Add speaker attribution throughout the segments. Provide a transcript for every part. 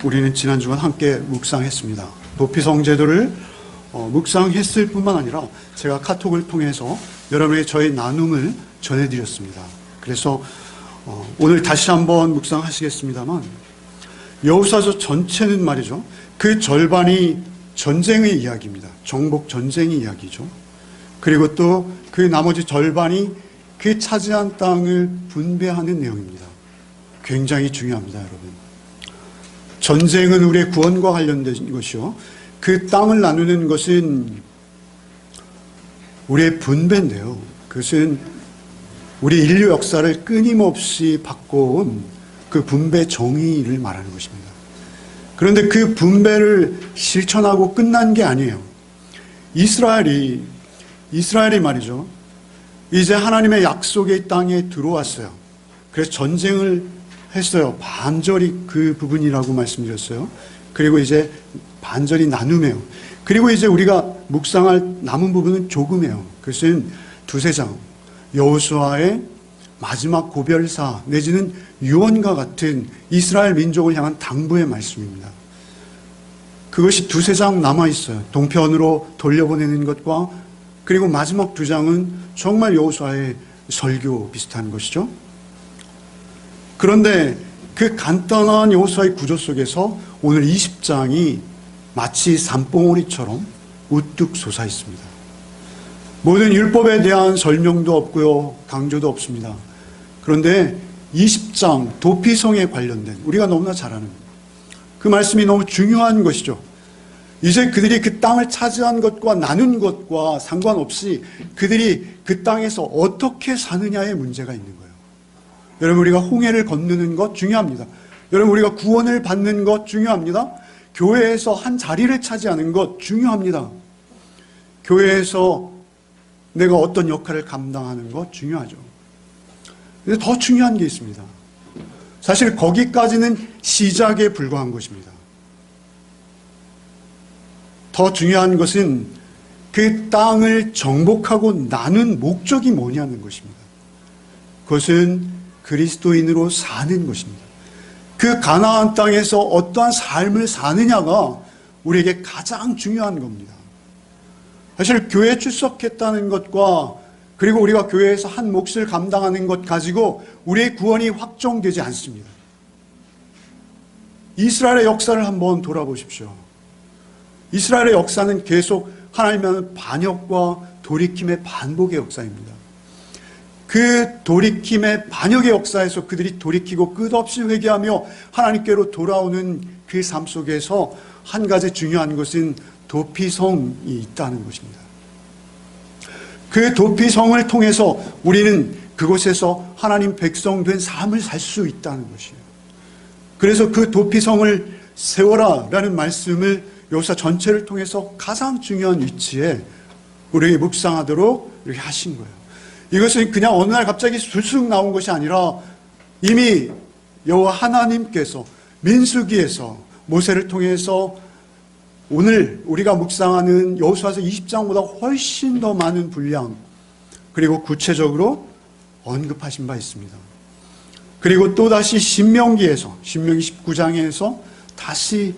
Speaker 1: 우리는 지난 주간 함께 묵상했습니다. 도피성 제도를 묵상했을 뿐만 아니라 제가 카톡을 통해서 여러분에게 저의 나눔을 전해드렸습니다. 그래서 오늘 다시 한번 묵상하시겠습니다만, 여호수아서 전체는 말이죠, 그 절반이 전쟁의 이야기입니다. 정복 전쟁의 이야기죠. 그리고 또 그 나머지 절반이 그 차지한 땅을 분배하는 내용입니다. 굉장히 중요합니다, 여러분. 전쟁은 우리의 구원과 관련된 것이요, 그 땅을 나누는 것은 우리의 분배인데요, 그것은 우리 인류 역사를 끊임없이 바꿔온 그 분배 정의를 말하는 것입니다. 그런데 그 분배를 실천하고 끝난 게 아니에요. 이스라엘이 말이죠, 이제 하나님의 약속의 땅에 들어왔어요. 그래서 전쟁을 했어요. 반절이 그 부분이라고 말씀드렸어요. 그리고 이제 반절이 나눔이에요. 그리고 이제 우리가 묵상할 남은 부분은 조금이에요. 그것은 두세 장, 여호수아의 마지막 고별사 내지는 유언과 같은 이스라엘 민족을 향한 당부의 말씀입니다. 그것이 두세 장 남아있어요. 동편으로 돌려보내는 것과, 그리고 마지막 두 장은 정말 여호수아의 설교 비슷한 것이죠. 그런데 그 간단한 여호수아의 구조 속에서 오늘 20장이 마치 산봉우리처럼 우뚝 솟아 있습니다. 모든 율법에 대한 설명도 없고요, 강조도 없습니다. 그런데 20장 도피성에 관련된, 우리가 너무나 잘 아는 그 말씀이 너무 중요한 것이죠. 이제 그들이 그 땅을 차지한 것과 나눈 것과 상관없이 그들이 그 땅에서 어떻게 사느냐의 문제가 있는 거예요. 여러분, 우리가 홍해를 건너는 것 중요합니다. 여러분, 우리가 구원을 받는 것 중요합니다. 교회에서 한 자리를 차지하는 것 중요합니다. 교회에서 내가 어떤 역할을 감당하는 것 중요하죠. 근데 더 중요한 게 있습니다. 사실 거기까지는 시작에 불과한 것입니다. 더 중요한 것은 그 땅을 정복하고 나눈 목적이 뭐냐는 것입니다. 그것은 그리스도인으로 사는 것입니다. 그 가나안 땅에서 어떠한 삶을 사느냐가 우리에게 가장 중요한 겁니다. 사실 교회에 출석했다는 것과, 그리고 우리가 교회에서 한 몫을 감당하는 것 가지고 우리의 구원이 확정되지 않습니다. 이스라엘의 역사를 한번 돌아보십시오. 이스라엘의 역사는 계속 하나님의 반역과 돌이킴의 반복의 역사입니다. 그 돌이킴의 반역의 역사에서 그들이 돌이키고 끝없이 회개하며 하나님께로 돌아오는 그 삶 속에서 한 가지 중요한 것은 도피성이 있다는 것입니다. 그 도피성을 통해서 우리는 그곳에서 하나님 백성 된 삶을 살 수 있다는 것이에요. 그래서 그 도피성을 세워라 라는 말씀을 여호수아 전체를 통해서 가장 중요한 위치에 우리에게 묵상하도록 이렇게 하신 거예요. 이것은 그냥 어느 날 갑자기 술쑥 나온 것이 아니라 이미 여호와 하나님께서 민수기에서 모세를 통해서 오늘 우리가 묵상하는 여호수아서 20장보다 훨씬 더 많은 분량, 그리고 구체적으로 언급하신 바 있습니다. 그리고 또다시 신명기 19장에서 다시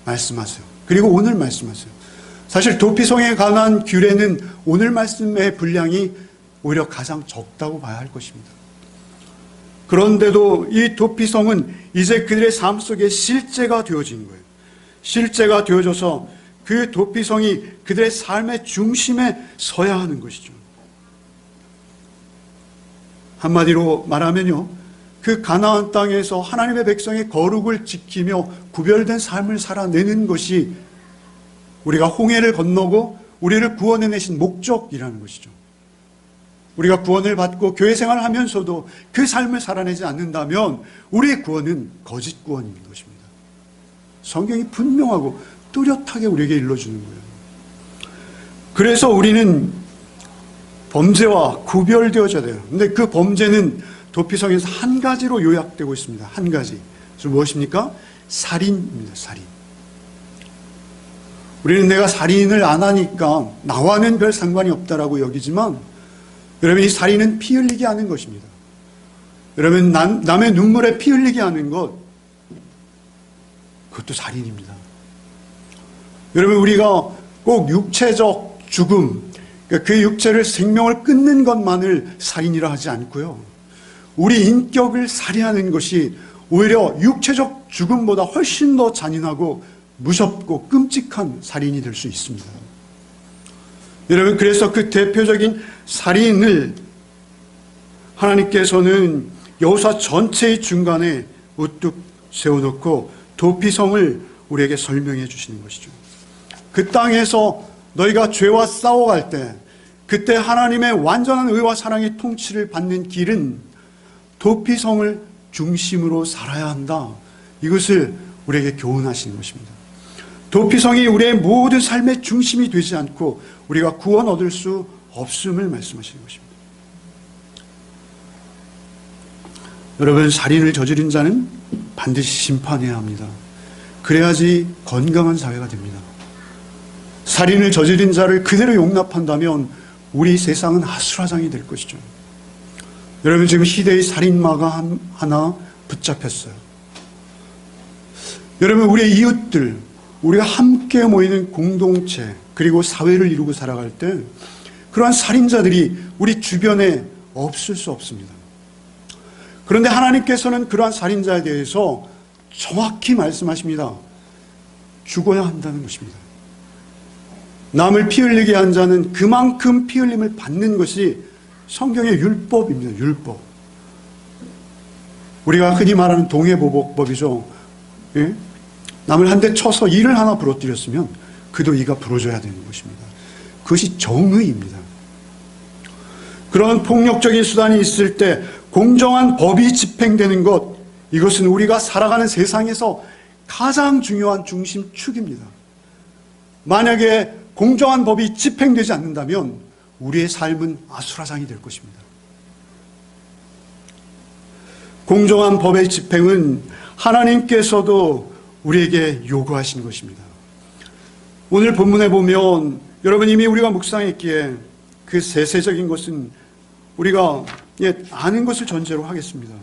Speaker 1: 말씀하세요. 그리고 오늘 말씀하세요. 사실 도피성에 관한 규례는 오늘 말씀의 분량이 오히려 가장 적다고 봐야 할 것입니다. 그런데도 이 도피성은 이제 그들의 삶 속에 실제가 되어진 거예요. 실제가 되어져서 그 도피성이 그들의 삶의 중심에 서야 하는 것이죠. 한마디로 말하면요, 그 가나안 땅에서 하나님의 백성의 거룩을 지키며 구별된 삶을 살아내는 것이 우리가 홍해를 건너고 우리를 구원해내신 목적이라는 것이죠. 우리가 구원을 받고 교회 생활을 하면서도 그 삶을 살아내지 않는다면 우리의 구원은 거짓 구원인 것입니다. 성경이 분명하고 뚜렷하게 우리에게 일러주는 거예요. 그래서 우리는 범죄와 구별되어져야 돼요. 근데 그 범죄는 도피성에서 한 가지로 요약되고 있습니다. 한 가지. 그래서 무엇입니까? 살인입니다. 살인. 우리는 내가 살인을 안 하니까 나와는 별 상관이 없다라고 여기지만, 여러분, 이 살인은 피 흘리게 하는 것입니다. 여러분, 남의 눈물에 피 흘리게 하는 것, 그것도 살인입니다. 여러분, 우리가 꼭 육체적 죽음, 그 육체를 생명을 끊는 것만을 살인이라 하지 않고요. 우리 인격을 살해하는 것이 오히려 육체적 죽음보다 훨씬 더 잔인하고 무섭고 끔찍한 살인이 될 수 있습니다. 여러분, 그래서 그 대표적인 살인을 하나님께서는 여호수아 전체의 중간에 우뚝 세워놓고 도피성을 우리에게 설명해 주시는 것이죠. 그 땅에서 너희가 죄와 싸워갈 때, 그때 하나님의 완전한 의와 사랑의 통치를 받는 길은 도피성을 중심으로 살아야 한다. 이것을 우리에게 교훈하시는 것입니다. 도피성이 우리의 모든 삶의 중심이 되지 않고 우리가 구원 얻을 수 없음을 말씀하시는 것입니다. 여러분, 살인을 저지른 자는 반드시 심판해야 합니다. 그래야지 건강한 사회가 됩니다. 살인을 저지른 자를 그대로 용납한다면 우리 세상은 아수라장이 될 것이죠. 여러분, 지금 시대의 살인마가 하나 붙잡혔어요. 여러분, 우리의 이웃들, 우리가 함께 모이는 공동체, 그리고 사회를 이루고 살아갈 때 그러한 살인자들이 우리 주변에 없을 수 없습니다. 그런데 하나님께서는 그러한 살인자에 대해서 정확히 말씀하십니다. 죽어야 한다는 것입니다. 남을 피 흘리게 한 자는 그만큼 피 흘림을 받는 것이 성경의 율법입니다. 율법. 우리가 흔히 말하는 동해보복법이죠. 예? 남을 한 대 쳐서 이를 하나 부러뜨렸으면 그도 이가 부러져야 되는 것입니다. 그것이 정의입니다. 그런 폭력적인 수단이 있을 때 공정한 법이 집행되는 것, 이것은 우리가 살아가는 세상에서 가장 중요한 중심축입니다. 만약에 공정한 법이 집행되지 않는다면 우리의 삶은 아수라장이 될 것입니다. 공정한 법의 집행은 하나님께서도 우리에게 요구하신 것입니다. 오늘 본문에 보면 여러분, 이미 우리가 묵상했기에 그 세세적인 것은 우리가 아는 것을 전제로 하겠습니다.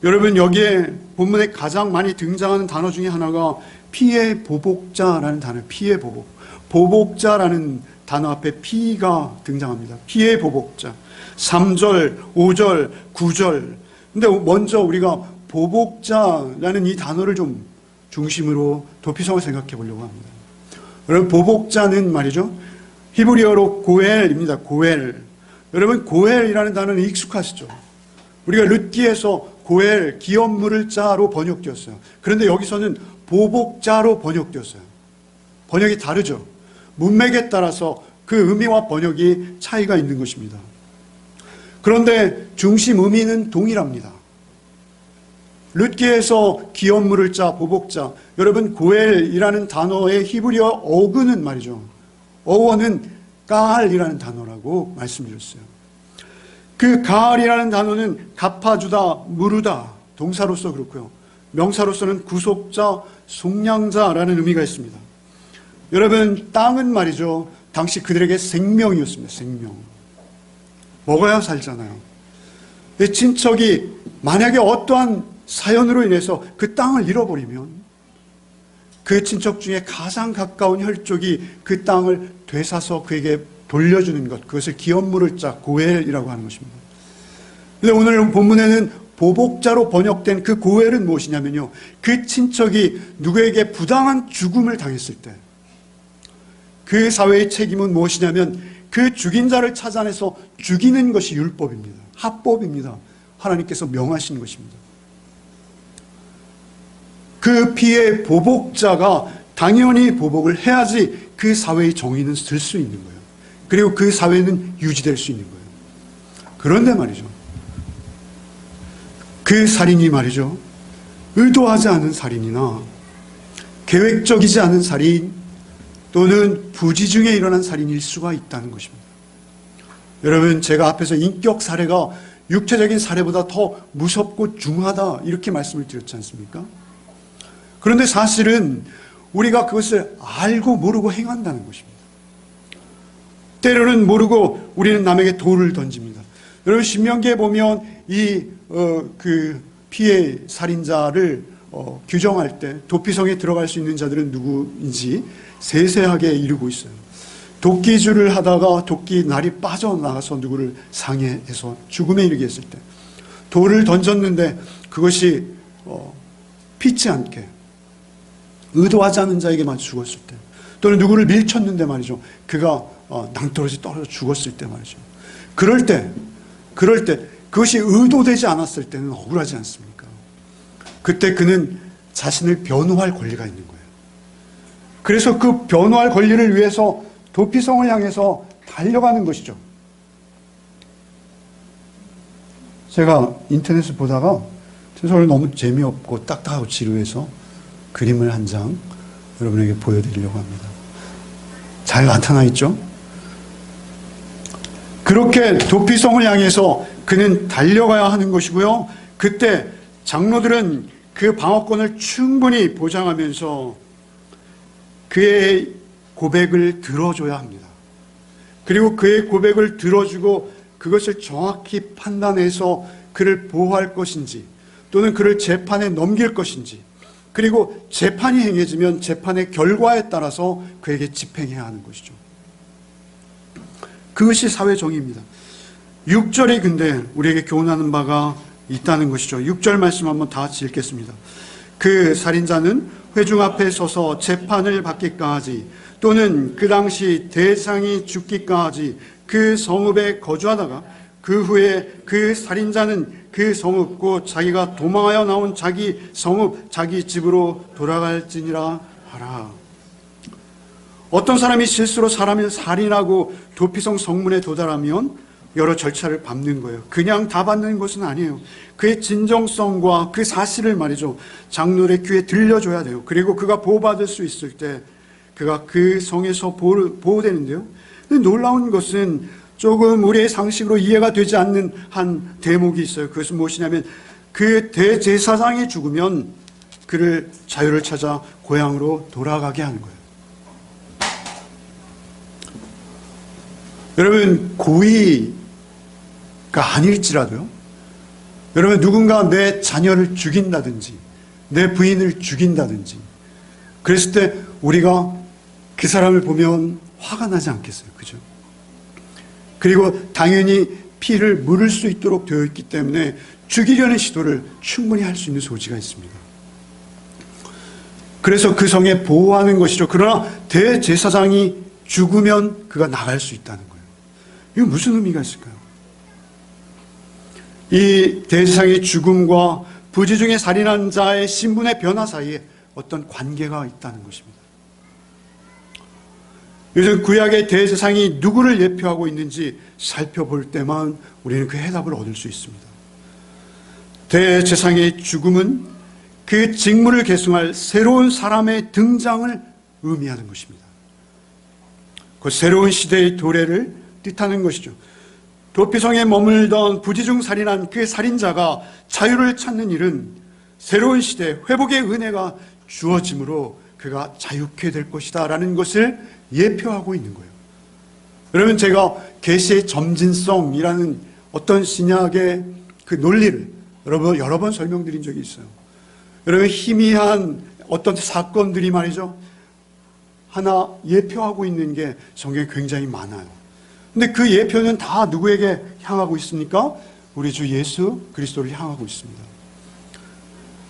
Speaker 1: 여러분, 여기에 본문에 가장 많이 등장하는 단어 중에 하나가 피해 보복자라는 단어, 피해 보복. 보복자라는 단어 앞에 피가 등장합니다. 피해 보복자. 3절, 5절, 9절. 근데 먼저 우리가 보복자라는 이 단어를 좀 중심으로 도피성을 생각해 보려고 합니다. 여러분, 보복자는 말이죠, 히브리어로 고엘입니다. 고엘. 여러분, 고엘이라는 단어는 익숙하시죠? 우리가 룻기에서 고엘, 기업 물을 자로 번역되었어요. 그런데 여기서는 보복자로 번역되었어요. 번역이 다르죠? 문맥에 따라서 그 의미와 번역이 차이가 있는 것입니다. 그런데 중심 의미는 동일합니다. 룻기에서 기업 물을 자, 보복자. 여러분, 고엘이라는 단어의 히브리어 어근은 말이죠, 어원은 가알이라는 단어라고 말씀드렸어요. 그 가알이라는 단어는 갚아주다, 무르다, 동사로서 그렇고요. 명사로서는 구속자, 속량자라는 의미가 있습니다. 여러분, 땅은 말이죠, 당시 그들에게 생명이었습니다. 생명. 먹어야 살잖아요. 친척이 만약에 어떠한 사연으로 인해서 그 땅을 잃어버리면 그 친척 중에 가장 가까운 혈족이 그 땅을 되사서 그에게 돌려주는 것, 그것을 기업 물을 자, 고엘이라고 하는 것입니다. 그런데 오늘 본문에는 보복자로 번역된 그 고엘은 무엇이냐면요, 그 친척이 누구에게 부당한 죽음을 당했을 때 그 사회의 책임은 무엇이냐면 그 죽인 자를 찾아내서 죽이는 것이 율법입니다. 합법입니다. 하나님께서 명하신 것입니다. 그 피해 보복자가 당연히 보복을 해야지 그 사회의 정의는 들 수 있는 거예요. 그리고 그 사회는 유지될 수 있는 거예요. 그런데 말이죠, 그 살인이 말이죠, 의도하지 않은 살인이나 계획적이지 않은 살인 또는 부지 중에 일어난 살인일 수가 있다는 것입니다. 여러분, 제가 앞에서 인격 살해가 육체적인 살해보다 더 무섭고 중하다 이렇게 말씀을 드렸지 않습니까? 그런데 사실은 우리가 그것을 알고 모르고 행한다는 것입니다. 때로는 모르고 우리는 남에게 돌을 던집니다. 여러분, 신명기에 보면 그 피해 살인자를 규정할 때 도피성에 들어갈 수 있는 자들은 누구인지 세세하게 이루고 있어요. 도끼질을 하다가 도끼 날이 빠져나가서 누구를 상해해서 죽음에 이르게 했을 때, 돌을 던졌는데 그것이 피치 않게 의도하지 않은 자에게만 죽었을 때, 또는 누구를 밀쳤는데 말이죠, 그가 낭떠러지 떨어져 죽었을 때 말이죠. 그럴 때 그것이 의도되지 않았을 때는 억울하지 않습니까? 그때 그는 자신을 변호할 권리가 있는 거예요. 그래서 그 변호할 권리를 위해서 도피성을 향해서 달려가는 것이죠. 제가 인터넷을 보다가 오늘 너무 재미없고 딱딱하고 지루해서 그림을 한 장 여러분에게 보여드리려고 합니다. 잘 나타나 있죠? 그렇게 도피성을 향해서 그는 달려가야 하는 것이고요. 그때 장로들은 그 방어권을 충분히 보장하면서 그의 고백을 들어줘야 합니다. 그리고 그의 고백을 들어주고 그것을 정확히 판단해서 그를 보호할 것인지, 또는 그를 재판에 넘길 것인지, 그리고 재판이 행해지면 재판의 결과에 따라서 그에게 집행해야 하는 것이죠. 그것이 사회 정의입니다. 6절이 근데 우리에게 교훈하는 바가 있다는 것이죠. 6절 말씀 한번 다 같이 읽겠습니다. 그 살인자는 회중 앞에 서서 재판을 받기까지, 또는 그 당시 대상이 죽기까지 그 성읍에 거주하다가 그 후에 그 살인자는 그 성읍 곧 자기가 도망하여 나온 자기 성읍 자기 집으로 돌아갈지니라 하라. 어떤 사람이 실수로 사람을 살인하고 도피성 성문에 도달하면 여러 절차를 밟는 거예요. 그냥 다 받는 것은 아니에요. 그의 진정성과 그 사실을 말이죠, 장로의 귀에 들려줘야 돼요. 그리고 그가 보호받을 수 있을 때 그가 그 성에서 보호되는데요. 근데 놀라운 것은 조금 우리의 상식으로 이해가 되지 않는 한 대목이 있어요. 그것은 무엇이냐면, 그 대제사장이 죽으면 그를 자유를 찾아 고향으로 돌아가게 하는 거예요. 여러분, 고의가 아닐지라도요, 여러분, 누군가 내 자녀를 죽인다든지 내 부인을 죽인다든지 그랬을 때 우리가 그 사람을 보면 화가 나지 않겠어요? 그죠? 그리고 당연히 피를 물을 수 있도록 되어 있기 때문에 죽이려는 시도를 충분히 할 수 있는 소지가 있습니다. 그래서 그 성에 보호하는 것이죠. 그러나 대제사장이 죽으면 그가 나갈 수 있다는 거예요. 이거 무슨 의미가 있을까요? 이 대제사장의 죽음과 부지 중에 살인한 자의 신분의 변화 사이에 어떤 관계가 있다는 것입니다. 요즘 구약의 대제사장이 누구를 예표하고 있는지 살펴볼 때만 우리는 그 해답을 얻을 수 있습니다. 대제사장의 죽음은 그 직무를 계승할 새로운 사람의 등장을 의미하는 것입니다. 그 새로운 시대의 도래를 뜻하는 것이죠. 도피성에 머물던 부지중 살인한 그 살인자가 자유를 찾는 일은 새로운 시대 회복의 은혜가 주어짐으로 그가 자유케 될 것이다 라는 것을 예표하고 있는 거예요. 여러분, 제가 계시의 점진성이라는 어떤 신약의 그 논리를 여러 번 설명드린 적이 있어요. 여러분, 희미한 어떤 사건들이 말이죠, 하나 예표하고 있는 게 성경에 굉장히 많아요. 근데 그 예표는 다 누구에게 향하고 있습니까? 우리 주 예수 그리스도를 향하고 있습니다.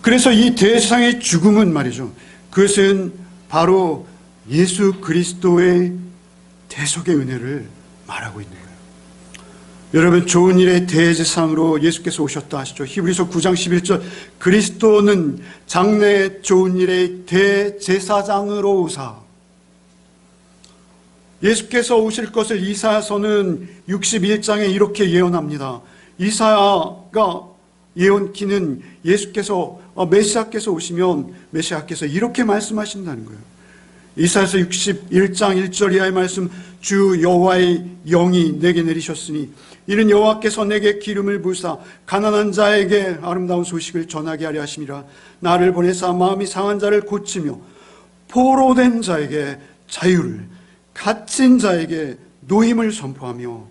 Speaker 1: 그래서 이 대제사장의 죽음은 말이죠, 그것은 바로 예수 그리스도의 대속의 은혜를 말하고 있는 거예요. 여러분, 좋은 일의 대제사장으로 예수께서 오셨다 하시죠. 히브리서 9장 11절, 그리스도는 장래 좋은 일의 대제사장으로 오사. 예수께서 오실 것을 이사야서는 61장에 이렇게 예언합니다. 이사야가 예언키는 예수께서 메시아께서 오시면 메시아께서 이렇게 말씀하신다는 거예요. 이사야서 61장 1절 이하의 말씀, 주 여호와의 영이 내게 내리셨으니 이는 여호와께서 내게 기름을 부으사 가난한 자에게 아름다운 소식을 전하게 하려 하심이라. 나를 보내사 마음이 상한 자를 고치며 포로된 자에게 자유를, 갇힌 자에게 노임을 선포하며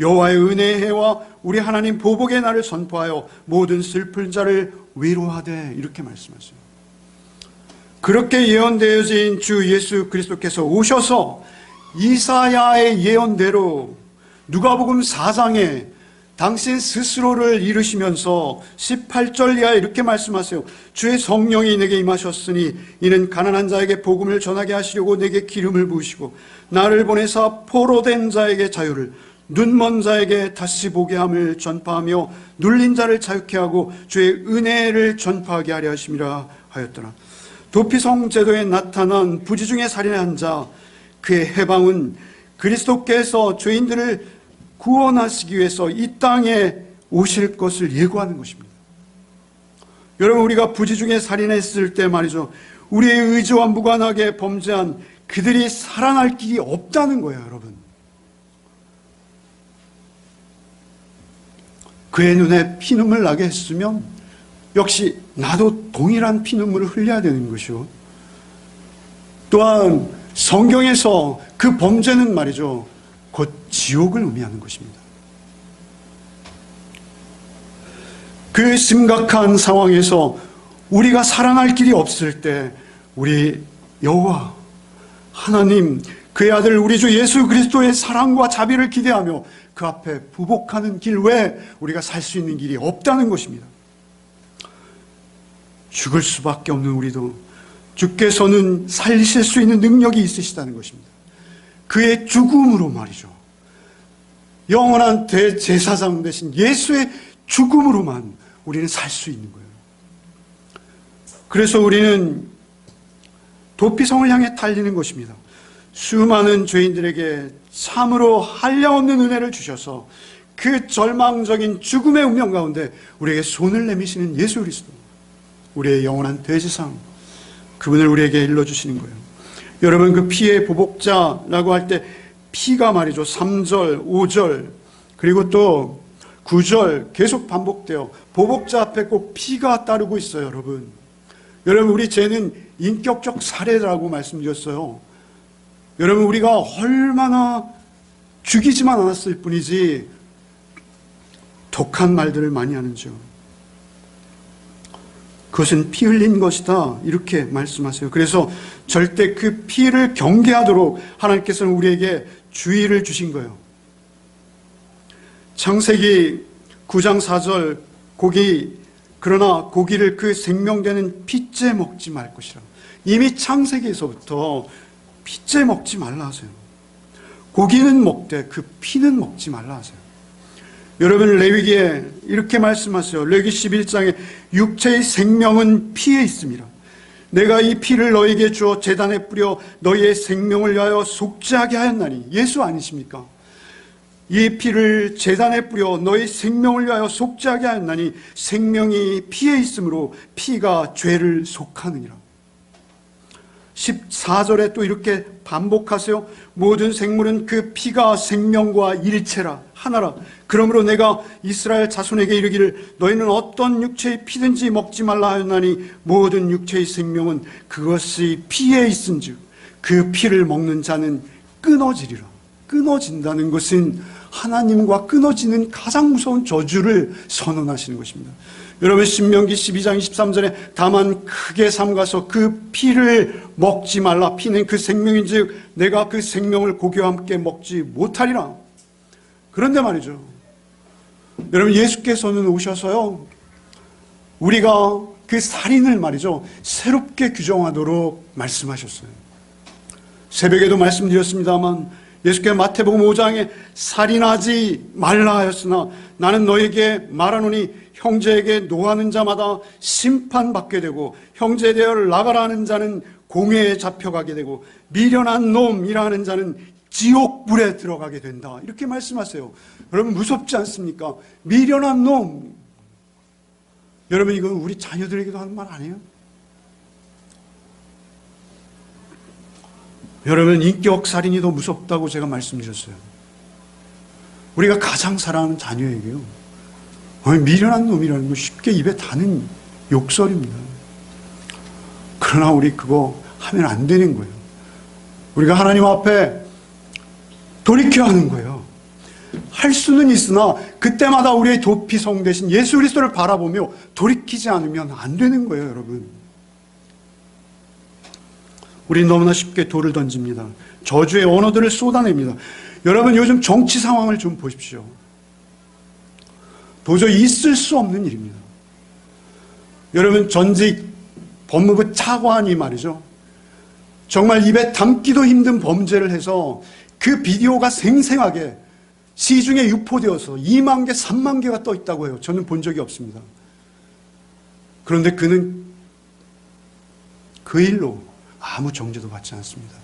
Speaker 1: 여호와의 은혜의 해와 우리 하나님 보복의 날을 선포하여 모든 슬픈 자를 위로하되, 이렇게 말씀하세요. 그렇게 예언되어진 주 예수 그리스도께서 오셔서 이사야의 예언대로 누가복음 4장에 당신 스스로를 이루시면서 18절 이하에 이렇게 말씀하세요. 주의 성령이 내게 임하셨으니 이는 가난한 자에게 복음을 전하게 하시려고 내게 기름을 부으시고 나를 보내사 포로된 자에게 자유를, 눈먼 자에게 다시 보게 함을 전파하며 눌린 자를 자유케 하고 주의 은혜를 전파하게 하려 하심이라 하였더라. 도피성 제도에 나타난 부지 중에 살인한 자, 그의 해방은 그리스도께서 죄인들을 구원하시기 위해서 이 땅에 오실 것을 예고하는 것입니다. 여러분, 우리가 부지 중에 살인했을 때 말이죠, 우리의 의지와 무관하게 범죄한 그들이 살아날 길이 없다는 거예요. 여러분, 그의 눈에 피눈물 나게 했으면 역시 나도 동일한 피눈물을 흘려야 되는 것이요. 또한 성경에서 그 범죄는 말이죠, 곧 지옥을 의미하는 것입니다. 그 심각한 상황에서 우리가 살아날 길이 없을 때 우리 여호와 하나님, 그의 아들 우리 주 예수 그리스도의 사랑과 자비를 기대하며 그 앞에 부복하는 길 외에 우리가 살 수 있는 길이 없다는 것입니다. 죽을 수밖에 없는 우리도 주께서는 살리실 수 있는 능력이 있으시다는 것입니다. 그의 죽음으로 말이죠, 영원한 대제사장 되신 예수의 죽음으로만 우리는 살 수 있는 거예요. 그래서 우리는 도피성을 향해 달리는 것입니다. 수많은 죄인들에게 참으로 한량없는 은혜를 주셔서 그 절망적인 죽음의 운명 가운데 우리에게 손을 내미시는 예수 그리스도, 우리의 영원한 대제사장, 그분을 우리에게 일러주시는 거예요. 여러분, 그 피의 보복자라고 할 때 피가 말이죠, 3절, 5절 그리고 또 9절 계속 반복돼요. 보복자 앞에 꼭 피가 따르고 있어요. 여러분, 우리 죄는 인격적 살해라고 말씀드렸어요. 여러분, 우리가 얼마나 죽이지만 않았을 뿐이지 독한 말들을 많이 하는지요. 그것은 피 흘린 것이다, 이렇게 말씀하세요. 그래서 절대 그 피를 경계하도록 하나님께서는 우리에게 주의를 주신 거예요. 창세기 9장 4절, 그러나 고기를 그 생명되는 피째 먹지 말 것이라. 이미 창세기에서부터 피째 먹지 말라 하세요. 고기는 먹되 그 피는 먹지 말라 하세요. 여러분, 레위기에 이렇게 말씀하세요. 레위기 11장에 육체의 생명은 피에 있습니다. 내가 이 피를 너에게 주어 제단에 뿌려 너희의 생명을 위하여 속죄하게 하였나니. 예수 아니십니까? 이 피를 제단에 뿌려 너희 생명을 위하여 속죄하게 하였나니 생명이 피에 있으므로 피가 죄를 속하느니라. 14절에 또 이렇게 반복하세요. 모든 생물은 그 피가 생명과 일체라, 하나라. 그러므로 내가 이스라엘 자손에게 이르기를 너희는 어떤 육체의 피든지 먹지 말라 하였나니 모든 육체의 생명은 그것이 피에 있은즉 그 피를 먹는 자는 끊어지리라. 끊어진다는 것은 하나님과 끊어지는 가장 무서운 저주를 선언하시는 것입니다. 여러분, 신명기 12장 23절에 다만 크게 삼가서 그 피를 먹지 말라. 피는 그 생명인즉 내가 그 생명을 고기와 함께 먹지 못하리라. 그런데 말이죠, 여러분, 예수께서는 오셔서요, 우리가 그 살인을 말이죠, 새롭게 규정하도록 말씀하셨어요. 새벽에도 말씀드렸습니다만 예수께서 마태복음 5장에 살인하지 말라 하였으나 나는 너에게 말하노니 형제에게 노하는 자마다 심판받게 되고 형제에 대하여 나가라 하는 자는 공회에 잡혀가게 되고 미련한 놈이라 하는 자는 지옥불에 들어가게 된다, 이렇게 말씀하세요. 여러분, 무섭지 않습니까? 미련한 놈. 여러분, 이건 우리 자녀들에게도 하는 말 아니에요? 여러분, 인격살인이 더 무섭다고 제가 말씀드렸어요. 우리가 가장 사랑하는 자녀에게요, 미련한 놈이라는 거 쉽게 입에 다는 욕설입니다. 그러나 우리 그거 하면 안 되는 거예요. 우리가 하나님 앞에 돌이켜야 하는 거예요. 할 수는 있으나 그때마다 우리의 도피성 대신 예수 그리스도를 바라보며 돌이키지 않으면 안 되는 거예요. 여러분, 우린 너무나 쉽게 돌을 던집니다. 저주의 언어들을 쏟아냅니다. 여러분, 요즘 정치 상황을 좀 보십시오. 도저히 있을 수 없는 일입니다. 여러분, 전직 법무부 차관이 말이죠, 정말 입에 담기도 힘든 범죄를 해서 그 비디오가 생생하게 시중에 유포되어서 2만 개, 3만 개가 떠 있다고 해요. 저는 본 적이 없습니다. 그런데 그는 그 일로 아무 정죄도 받지 않습니다.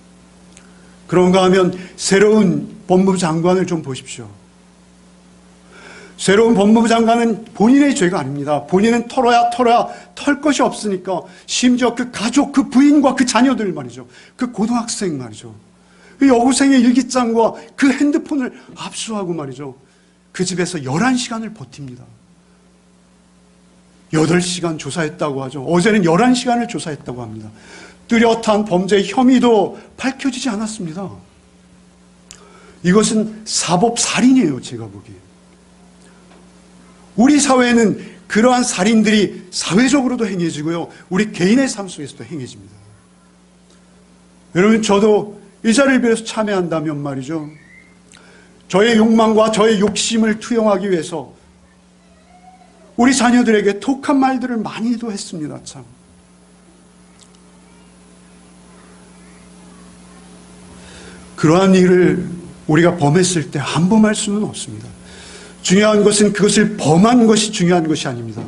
Speaker 1: 그런가 하면 새로운 법무부 장관을 좀 보십시오. 새로운 법무부 장관은 본인의 죄가 아닙니다. 본인은 털어야 털 것이 없으니까 심지어 그 가족, 그 부인과 그 자녀들 말이죠. 그 고등학생 말이죠. 그 여고생의 일기장과 그 핸드폰을 압수하고 말이죠. 그 집에서 11시간을 버팁니다. 8시간 조사했다고 하죠. 어제는 11시간을 조사했다고 합니다. 뚜렷한 범죄 혐의도 밝혀지지 않았습니다. 이것은 사법살인이에요, 제가 보기에. 우리 사회에는 그러한 살인들이 사회적으로도 행해지고요, 우리 개인의 삶 속에서도 행해집니다. 여러분, 저도 이 자리를 빌어서 참여한다면 말이죠, 저의 욕망과 저의 욕심을 투영하기 위해서 우리 자녀들에게 독한 말들을 많이도 했습니다. 참. 그러한 일을 우리가 범했을 때 안 범할 수는 없습니다. 중요한 것은 그것을 범한 것이 중요한 것이 아닙니다.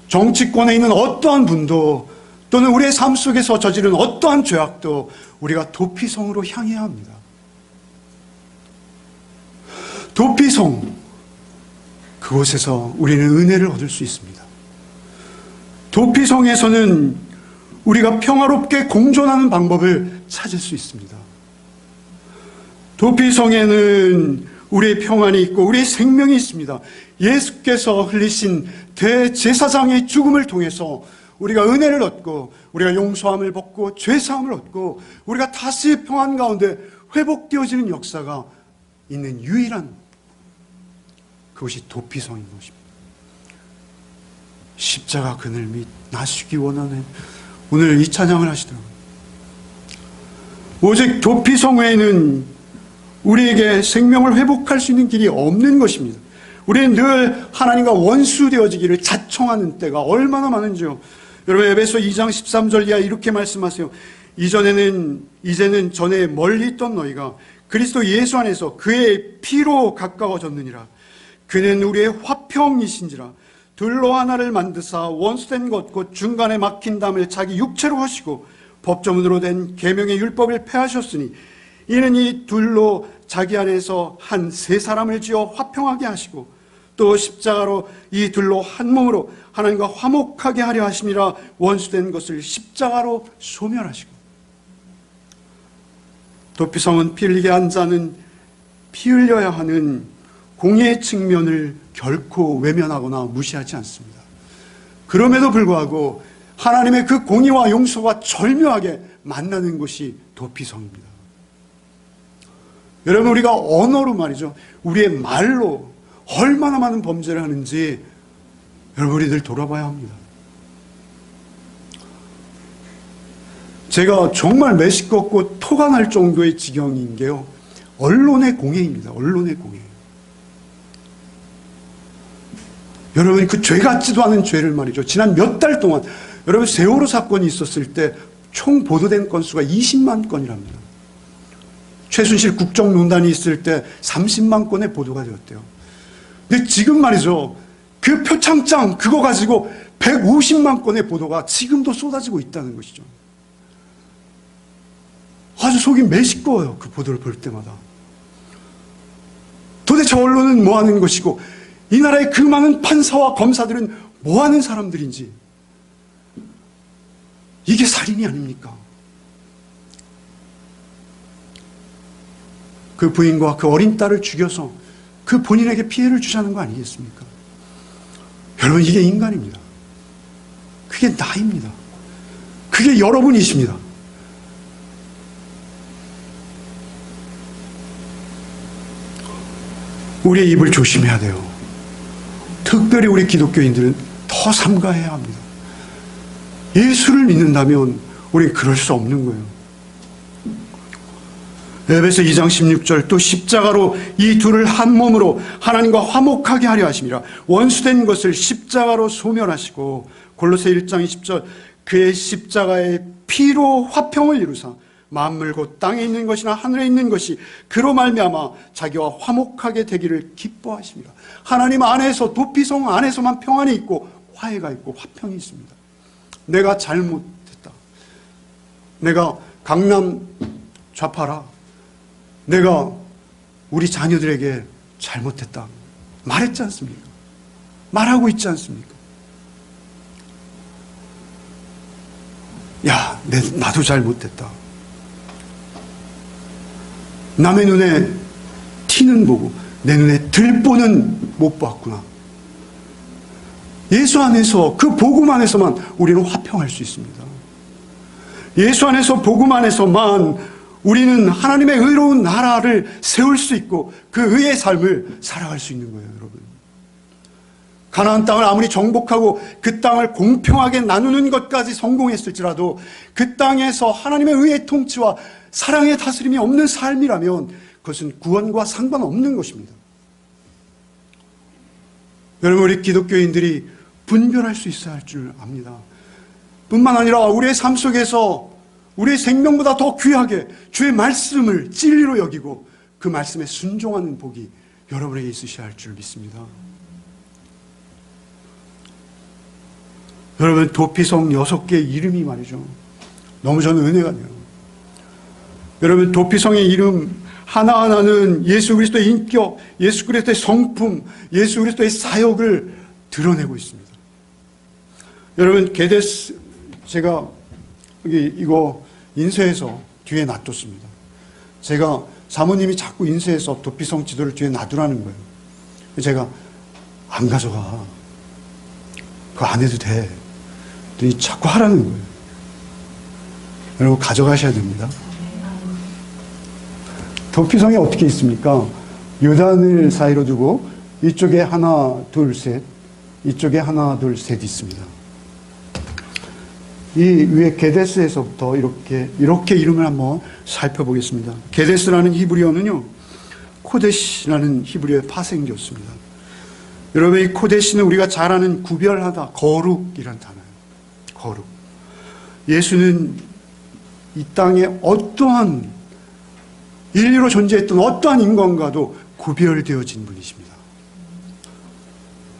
Speaker 1: 정치권에 있는 어떠한 분도 또는 우리의 삶 속에서 저지른 어떠한 죄악도 우리가 도피성으로 향해야 합니다. 도피성, 그곳에서 우리는 은혜를 얻을 수 있습니다. 도피성에서는 우리가 평화롭게 공존하는 방법을 찾을 수 있습니다. 도피성에는 우리의 평안이 있고 우리의 생명이 있습니다. 예수께서 흘리신 대제사장의 죽음을 통해서 우리가 은혜를 얻고 우리가 용서함을 받고 죄사함을 얻고 우리가 다시 평안 가운데 회복되어지는 역사가 있는 유일한 그것이 도피성인 것입니다. 십자가 그늘 및 나시기 원하는, 오늘 이 찬양을 하시더라고요. 오직 도피성 외에는 우리에게 생명을 회복할 수 있는 길이 없는 것입니다. 우리는 늘 하나님과 원수되어지기를 자청하는 때가 얼마나 많은지요. 여러분, 에베소 2장 13절 이하 이렇게 말씀하세요. 이제는 전에 멀리 있던 너희가 그리스도 예수 안에서 그의 피로 가까워졌느니라. 그는 우리의 화평이신지라. 둘로 하나를 만드사 원수된 것 곧 중간에 막힌 담을 자기 육체로 하시고 법조문으로 된 계명의 율법을 폐하셨으니 이는 이 둘로 자기 안에서 한 세 사람을 지어 화평하게 하시고 또 십자가로 이 둘로 한 몸으로 하나님과 화목하게 하려 하심이라. 원수된 것을 십자가로 소멸하시고. 도피성은 피 흘리게 한 자는 피 흘려야 하는 공의의 측면을 결코 외면하거나 무시하지 않습니다. 그럼에도 불구하고 하나님의 그 공의와 용서가 절묘하게 만나는 것이 도피성입니다. 여러분, 우리가 언어로 말이죠, 우리의 말로 얼마나 많은 범죄를 하는지 여러분, 우리들 돌아봐야 합니다. 제가 정말 메시껍고 토가 날 정도의 지경인 게요, 언론의 공해입니다. 언론의 공해. 여러분, 그 죄 같지도 않은 죄를 말이죠, 지난 몇 달 동안, 여러분, 세월호 사건이 있었을 때 총 보도된 건수가 20만 건이랍니다. 최순실 국정농단이 있을 때 30만 건의 보도가 되었대요. 근데 지금 말이죠, 그 표창장 그거 가지고 150만 건의 보도가 지금도 쏟아지고 있다는 것이죠. 아주 속이 메시꺼워요, 그 보도를 볼 때마다. 도대체 언론은 뭐 하는 것이고 이 나라의 그 많은 판사와 검사들은 뭐 하는 사람들인지. 이게 살인이 아닙니까? 그 부인과 그 어린 딸을 죽여서 그 본인에게 피해를 주자는 거 아니겠습니까? 여러분, 이게 인간입니다. 그게 나입니다. 그게 여러분이십니다. 우리의 입을 조심해야 돼요. 특별히 우리 기독교인들은 더 삼가해야 합니다. 예수를 믿는다면 우리는 그럴 수 없는 거예요. 에베소 2장 16절 또 십자가로 이 둘을 한 몸으로 하나님과 화목하게 하려 하심이라. 원수된 것을 십자가로 소멸하시고 골로새 1장 20절 그의 십자가의 피로 화평을 이루사 만물 곧 땅에 있는 것이나 하늘에 있는 것이 그로 말미암아 자기와 화목하게 되기를 기뻐하십니다. 하나님 안에서, 도피성 안에서만 평안이 있고 화해가 있고 화평이 있습니다. 내가 잘못했다, 내가 강남 좌파라, 내가 우리 자녀들에게 잘못했다 말했지 않습니까? 말하고 있지 않습니까? 야, 나도 잘못했다. 남의 눈에 티는 보고 내 눈에 들보는 못 봤구나. 예수 안에서, 그 복음 안에서만 우리는 화평할 수 있습니다. 예수 안에서, 복음 안에서만 우리는 하나님의 의로운 나라를 세울 수 있고 그 의의 삶을 살아갈 수 있는 거예요, 여러분. 가나안 땅을 아무리 정복하고 그 땅을 공평하게 나누는 것까지 성공했을지라도 그 땅에서 하나님의 의의 통치와 사랑의 다스림이 없는 삶이라면 그것은 구원과 상관없는 것입니다. 여러분, 우리 기독교인들이 분별할 수 있어야 할 줄 압니다. 뿐만 아니라 우리의 삶 속에서 우리의 생명보다 더 귀하게 주의 말씀을 진리로 여기고 그 말씀에 순종하는 복이 여러분에게 있으셔야 할 줄 믿습니다. 여러분, 도피성 6개의 이름이 말이죠, 너무 저는 은혜가 돼요. 여러분, 도피성의 이름 하나하나는 예수 그리스도의 인격, 예수 그리스도의 성품, 예수 그리스도의 사역을 드러내고 있습니다. 여러분, 게데스, 제가 여기 이거 인쇄해서 뒤에 놔뒀습니다. 제가 사모님이 자꾸 인쇄해서 도피성 지도를 뒤에 놔두라는 거예요. 제가 안 가져가, 그거 안 해도 돼, 그랬더니 자꾸 하라는 거예요. 여러분, 가져가셔야 됩니다. 도피성이 어떻게 있습니까? 요단을 사이로 두고 이쪽에 하나 둘 셋, 이쪽에 하나 둘 셋 있습니다. 이 위에 게데스에서부터 이렇게 이름을 한번 살펴보겠습니다. 게데스라는 히브리어는요, 코데시라는 히브리어의 파생되었습니다. 여러분, 이 코데시는 우리가 잘 아는 구별하다, 거룩이란 단어예요. 거룩. 예수는 이 땅에 어떠한 인류로 존재했던 어떠한 인간과도 구별되어진 분이십니다.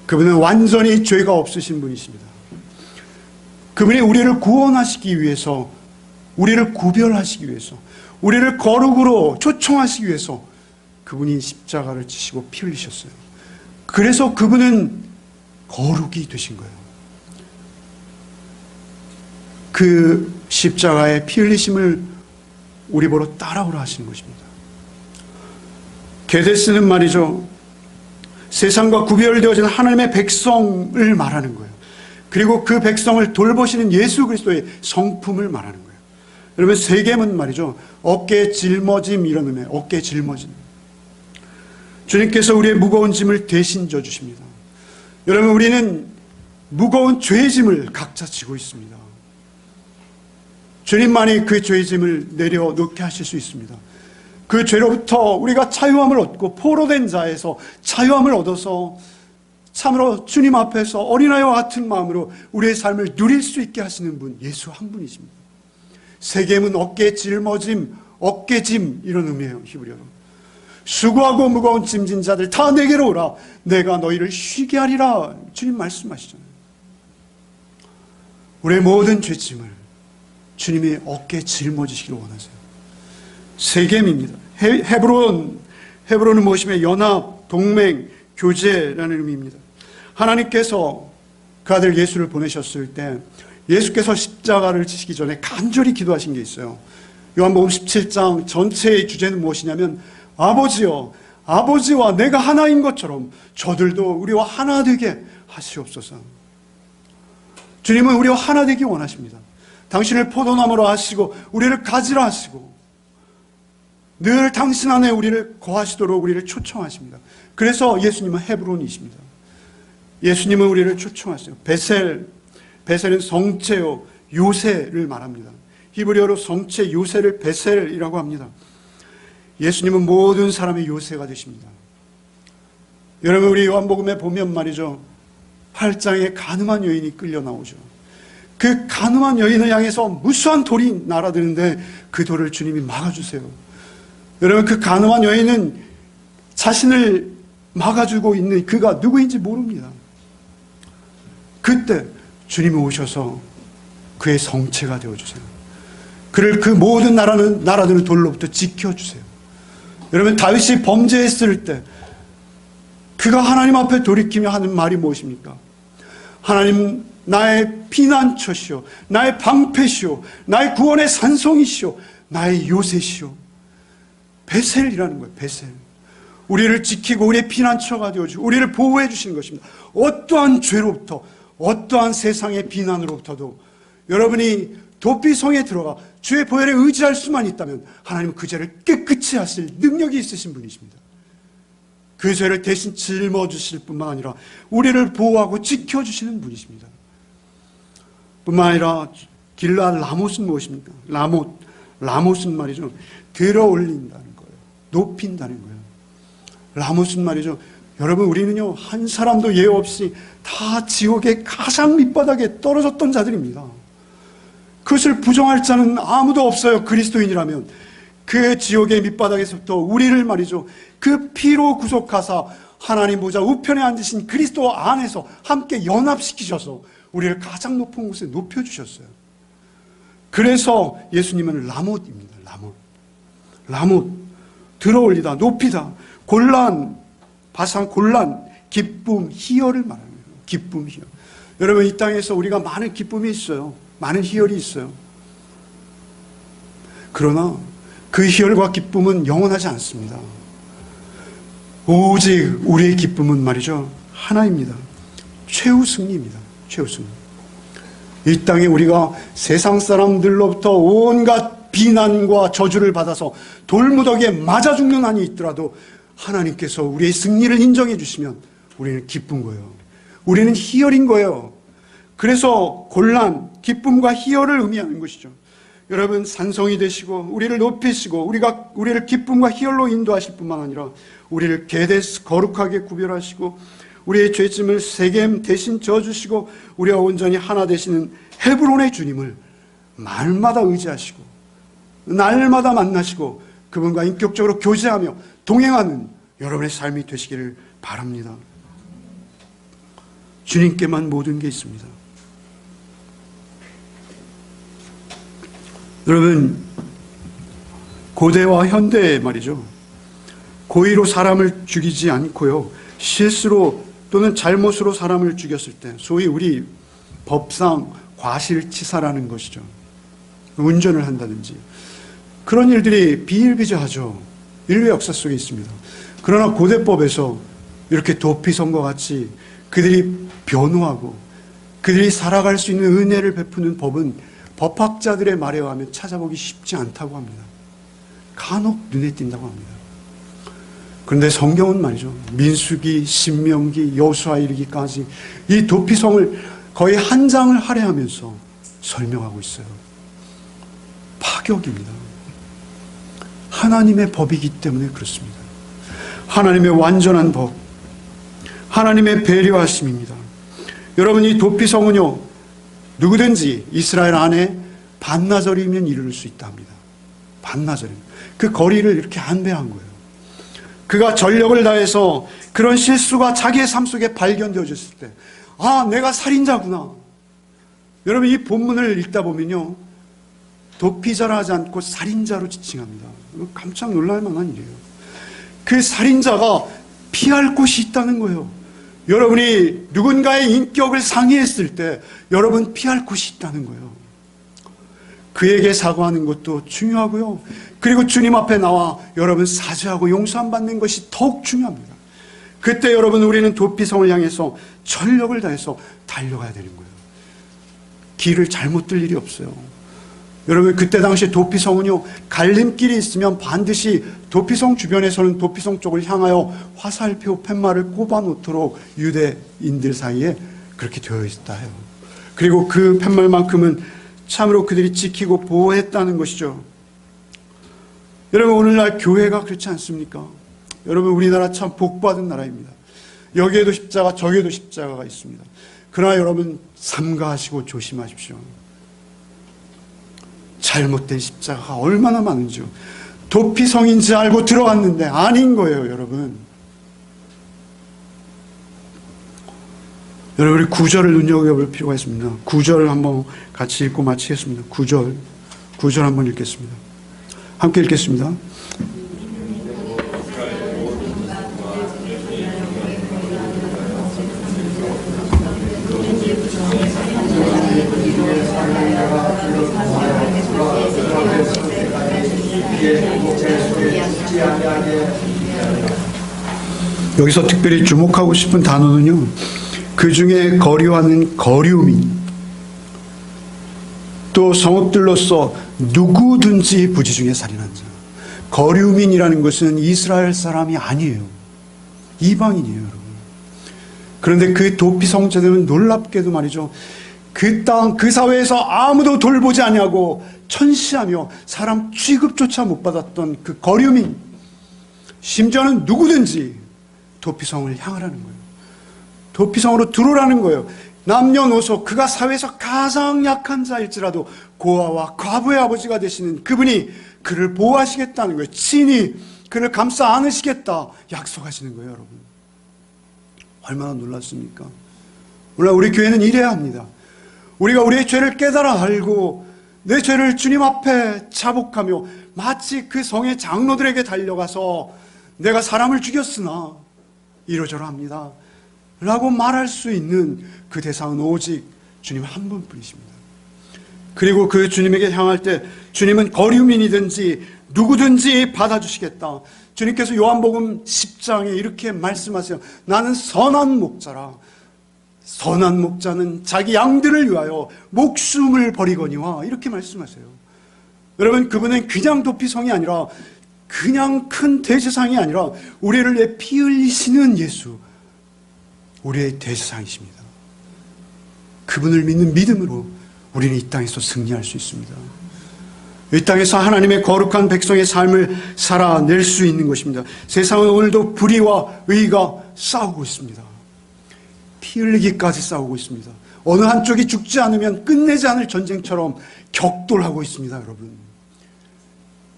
Speaker 1: 그분은 완전히 죄가 없으신 분이십니다. 그분이 우리를 구원하시기 위해서, 우리를 구별하시기 위해서, 우리를 거룩으로 초청하시기 위해서 그분이 십자가를 지시고 피 흘리셨어요. 그래서 그분은 거룩이 되신 거예요. 그 십자가의 피 흘리심을 우리 보러 따라오라 하시는 것입니다. 게데스는 말이죠, 세상과 구별되어진 하나님의 백성을 말하는 거예요. 그리고 그 백성을 돌보시는 예수 그리스도의 성품을 말하는 거예요. 여러분, 세겜은 말이죠, 어깨에 짊어짐, 이런 의미예요. 어깨에 짊어짐. 주님께서 우리의 무거운 짐을 대신 져주십니다. 여러분, 우리는 무거운 죄의 짐을 각자 지고 있습니다. 주님만이 그 죄의 짐을 내려놓게 하실 수 있습니다. 그 죄로부터 우리가 자유함을 얻고 포로된 자에서 자유함을 얻어서 참으로 주님 앞에서 어린아이와 같은 마음으로 우리의 삶을 누릴 수 있게 하시는 분, 예수 한 분이십니다. 세겜은 어깨에 짊어짐, 어깨짐, 이런 의미예요, 히브리어로. 수고하고 무거운 짐진 자들 다 내게로 오라, 내가 너희를 쉬게 하리라, 주님 말씀하시잖아요. 우리의 모든 죄짐을 주님이 어깨에 짊어지시기를 원하세요. 세겜입니다. 헤브론은 무엇이며 연합, 동맹, 교제라는 의미입니다. 하나님께서 그 아들 예수를 보내셨을 때 예수께서 십자가를 지시기 전에 간절히 기도하신 게 있어요. 요한복음 17장 전체의 주제는 무엇이냐면, 아버지여, 아버지와 내가 하나인 것처럼 저들도 우리와 하나 되게 하시옵소서. 주님은 우리와 하나 되기 원하십니다. 당신을 포도나무로 하시고 우리를 가지라 하시고 늘 당신 안에 우리를 거하시도록 우리를 초청하십니다. 그래서 예수님은 헤브론이십니다. 예수님은 우리를 초청하세요. 베셀은 성체요, 요새를 말합니다. 히브리어로 성체 요새를 베셀이라고 합니다. 예수님은 모든 사람의 요새가 되십니다. 여러분, 우리 요한복음에 보면 말이죠, 8장에 가늠한 여인이 끌려 나오죠. 그 가늠한 여인을 향해서 무수한 돌이 날아드는데 그 돌을 주님이 막아주세요. 여러분, 그 가늠한 여인은 자신을 막아주고 있는 그가 누구인지 모릅니다. 그때 주님이 오셔서 그의 성체가 되어주세요. 그를 그 모든 나라들의 돌로부터 지켜주세요. 여러분, 다윗이 범죄했을 때 그가 하나님 앞에 돌이키며 하는 말이 무엇입니까? 하나님, 나의 피난처시오, 나의 방패시오, 나의 구원의 산성이시오, 나의 요새시오. 베셀이라는 거예요. 베셀. 우리를 지키고 우리의 피난처가 되어주고 우리를 보호해 주시는 것입니다. 어떠한 죄로부터, 어떠한 세상의 비난으로부터도 여러분이 도피성에 들어가 주의 보혈에 의지할 수만 있다면 하나님은 그 죄를 깨끗이 하실 능력이 있으신 분이십니다. 그 죄를 대신 짊어주실 뿐만 아니라 우리를 보호하고 지켜주시는 분이십니다. 뿐만 아니라 길르앗 라못은 무엇입니까? 라못은 말이죠, 들어 올린다는 거예요. 높인다는 거예요. 라못은 말이죠, 여러분, 우리는요 한 사람도 예외 없이 다 지옥의 가장 밑바닥에 떨어졌던 자들입니다. 그것을 부정할 자는 아무도 없어요. 그리스도인이라면 그 지옥의 밑바닥에서부터 우리를 말이죠, 그 피로 구속하사 하나님 보좌 우편에 앉으신 그리스도 안에서 함께 연합시키셔서 우리를 가장 높은 곳에 높여주셨어요. 그래서 예수님은 라못입니다. 라못, 들어올리다, 높이다, 곤란, 바상, 곤란, 기쁨, 희열을 말하는 거예요. 기쁨, 희열. 여러분, 이 땅에서 우리가 많은 기쁨이 있어요. 많은 희열이 있어요. 그러나 그 희열과 기쁨은 영원하지 않습니다. 오직 우리의 기쁨은 말이죠, 하나입니다. 최후 승리입니다. 최후 승리. 이 땅에 우리가 세상 사람들로부터 온갖 비난과 저주를 받아서 돌무더기에 맞아 죽는 한이 있더라도 하나님께서 우리의 승리를 인정해 주시면 우리는 기쁜 거예요. 우리는 희열인 거예요. 그래서 곤란, 기쁨과 희열을 의미하는 것이죠. 여러분, 산성이 되시고 우리를 높이시고 우리를 기쁨과 희열로 인도하실 뿐만 아니라 우리를 게데스, 거룩하게 구별하시고 우리의 죄짐을 세겜 대신 져주시고 우리와 온전히 하나 되시는 헤브론의 주님을 말마다 의지하시고 날마다 만나시고 그분과 인격적으로 교제하며 동행하는 여러분의 삶이 되시기를 바랍니다. 주님께만 모든 게 있습니다. 여러분, 고대와 현대 말이죠, 고의로 사람을 죽이지 않고요, 실수로 또는 잘못으로 사람을 죽였을 때 소위 우리 법상 과실치사라는 것이죠. 운전을 한다든지 그런 일들이 비일비재하죠. 인류 역사 속에 있습니다. 그러나 고대법에서 이렇게 도피성과 같이 그들이 변호하고 그들이 살아갈 수 있는 은혜를 베푸는 법은 법학자들의 말에 의하면 찾아보기 쉽지 않다고 합니다. 간혹 눈에 띈다고 합니다. 그런데 성경은 말이죠, 민수기, 신명기, 여호수아 이르기까지 이 도피성을 거의 한 장을 할애하면서 설명하고 있어요. 파격입니다. 하나님의 법이기 때문에 그렇습니다. 하나님의 완전한 법, 하나님의 배려하심입니다. 여러분, 이 도피성은요, 누구든지 이스라엘 안에 반나절이면 이룰 수 있다 합니다. 반나절이면. 그 거리를 이렇게 안배한 거예요. 그가 전력을 다해서 그런 실수가 자기의 삶 속에 발견되어졌을 때, 아, 내가 살인자구나. 여러분, 이 본문을 읽다 보면요, 도피자라 하지 않고 살인자로 지칭합니다. 깜짝 놀랄 만한 일이에요. 그 살인자가 피할 곳이 있다는 거예요. 여러분이 누군가의 인격을 상해했을 때 여러분 피할 곳이 있다는 거예요. 그에게 사과하는 것도 중요하고요. 그리고 주님 앞에 나와 여러분 사죄하고 용서함 받는 것이 더욱 중요합니다. 그때 여러분, 우리는 도피성을 향해서 전력을 다해서 달려가야 되는 거예요. 길을 잘못 들 일이 없어요. 여러분, 그때 당시 도피성은요, 갈림길이 있으면 반드시 도피성 주변에서는 도피성 쪽을 향하여 화살표 팻말을 꼽아 놓도록 유대인들 사이에 그렇게 되어 있다 해요. 그리고 그 팻말만큼은 참으로 그들이 지키고 보호했다는 것이죠. 여러분, 오늘날 교회가 그렇지 않습니까? 여러분, 우리나라 참 복받은 나라입니다. 여기에도 십자가, 저기에도 십자가가 있습니다. 그러나 여러분, 삼가하시고 조심하십시오. 잘못된 십자가가 얼마나 많은지요. 도피성인지 알고 들어갔는데 아닌 거예요, 여러분. 여러분, 우리 9절을 눈여겨볼 필요가 있습니다. 9절을 한번 같이 읽고 마치겠습니다. 9절 한번 읽겠습니다. 함께 읽겠습니다. 여기서 특별히 주목하고 싶은 단어는요, 그 중에 거류하는 거류민, 또 성읍들로서 누구든지 부지 중에 살인한 자. 거류민이라는 것은 이스라엘 사람이 아니에요. 이방인이에요, 여러분. 그런데 그 도피 성자들은 놀랍게도 말이죠, 그 땅, 그 사회에서 아무도 돌보지 아니하고 천시하며 사람 취급조차 못 받았던 그 거류민, 심지어는 누구든지 도피성을 향하라는 거예요. 도피성으로 들어오라는 거예요. 남녀노소, 그가 사회에서 가장 약한 자일지라도 고아와 과부의 아버지가 되시는 그분이 그를 보호하시겠다는 거예요. 친히 그를 감싸 안으시겠다 약속하시는 거예요, 여러분. 얼마나 놀랐습니까? 물론 우리 교회는 이래야 합니다. 우리가 우리의 죄를 깨달아 알고 내 죄를 주님 앞에 자복하며 마치 그 성의 장로들에게 달려가서 내가 사람을 죽였으나 이러저러 합니다 라고 말할 수 있는 그 대상은 오직 주님 한 분뿐이십니다. 그리고 그 주님에게 향할 때 주님은 거류민이든지 누구든지 받아주시겠다. 주님께서 요한복음 10장에 이렇게 말씀하세요. 나는 선한 목자라. 선한 목자는 자기 양들을 위하여 목숨을 버리거니와, 이렇게 말씀하세요. 여러분, 그분은 그냥 도피성이 아니라, 그냥 큰 대제사장이 아니라 우리를 위해 피 흘리시는 예수, 우리의 대제사장이십니다. 그분을 믿는 믿음으로 우리는 이 땅에서 승리할 수 있습니다. 이 땅에서 하나님의 거룩한 백성의 삶을 살아낼 수 있는 것입니다. 세상은 오늘도 불의와 의가 싸우고 있습니다. 피 흘리기까지 싸우고 있습니다. 어느 한쪽이 죽지 않으면 끝내지 않을 전쟁처럼 격돌하고 있습니다, 여러분.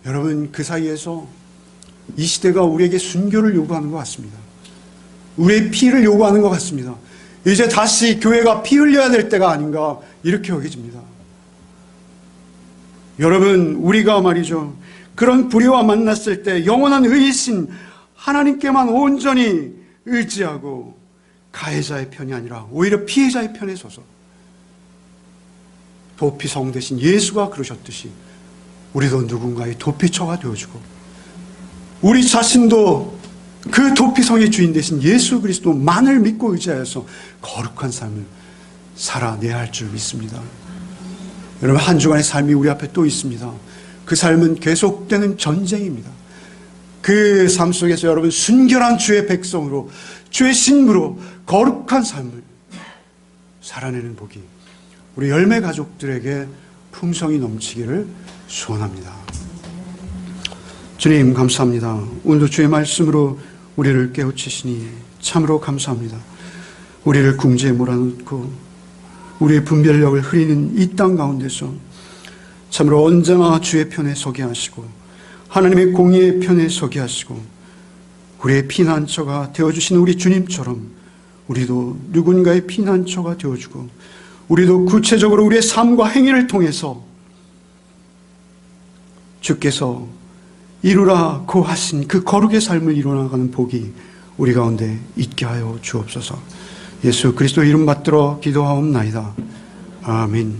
Speaker 1: 여러분, 그 사이에서 이 시대가 우리에게 순교를 요구하는 것 같습니다. 우리의 피를 요구하는 것 같습니다. 이제 다시 교회가 피 흘려야 될 때가 아닌가, 이렇게 여겨집니다. 여러분, 우리가 말이죠, 그런 불의와 만났을 때 영원한 의이신 하나님께만 온전히 의지하고 가해자의 편이 아니라 오히려 피해자의 편에 서서 도피성 대신 예수가 그러셨듯이 우리도 누군가의 도피처가 되어주고 우리 자신도 그 도피성의 주인 대신 예수 그리스도만을 믿고 의지하여서 거룩한 삶을 살아내야 할 줄 믿습니다. 여러분, 한 주간의 삶이 우리 앞에 또 있습니다. 그 삶은 계속되는 전쟁입니다. 그 삶 속에서 여러분, 순결한 주의 백성으로, 주의 신부로 거룩한 삶을 살아내는 복이 우리 열매 가족들에게 풍성이 넘치기를 소원합니다. 주님, 감사합니다. 오늘도 주의 말씀으로 우리를 깨우치시니 참으로 감사합니다. 우리를 궁지에 몰아넣고 우리의 분별력을 흐리는 이 땅 가운데서 참으로 언제나 주의 편에 서게 하시고 하나님의 공의의 편에 서게 하시고 우리의 피난처가 되어주신 우리 주님처럼 우리도 누군가의 피난처가 되어주고 우리도 구체적으로 우리의 삶과 행위를 통해서 주께서 이루라고 하신 그 거룩의 삶을 이루어나가는 복이 우리 가운데 있게 하여 주옵소서. 예수 그리스도 이름 받들어 기도하옵나이다. 아멘.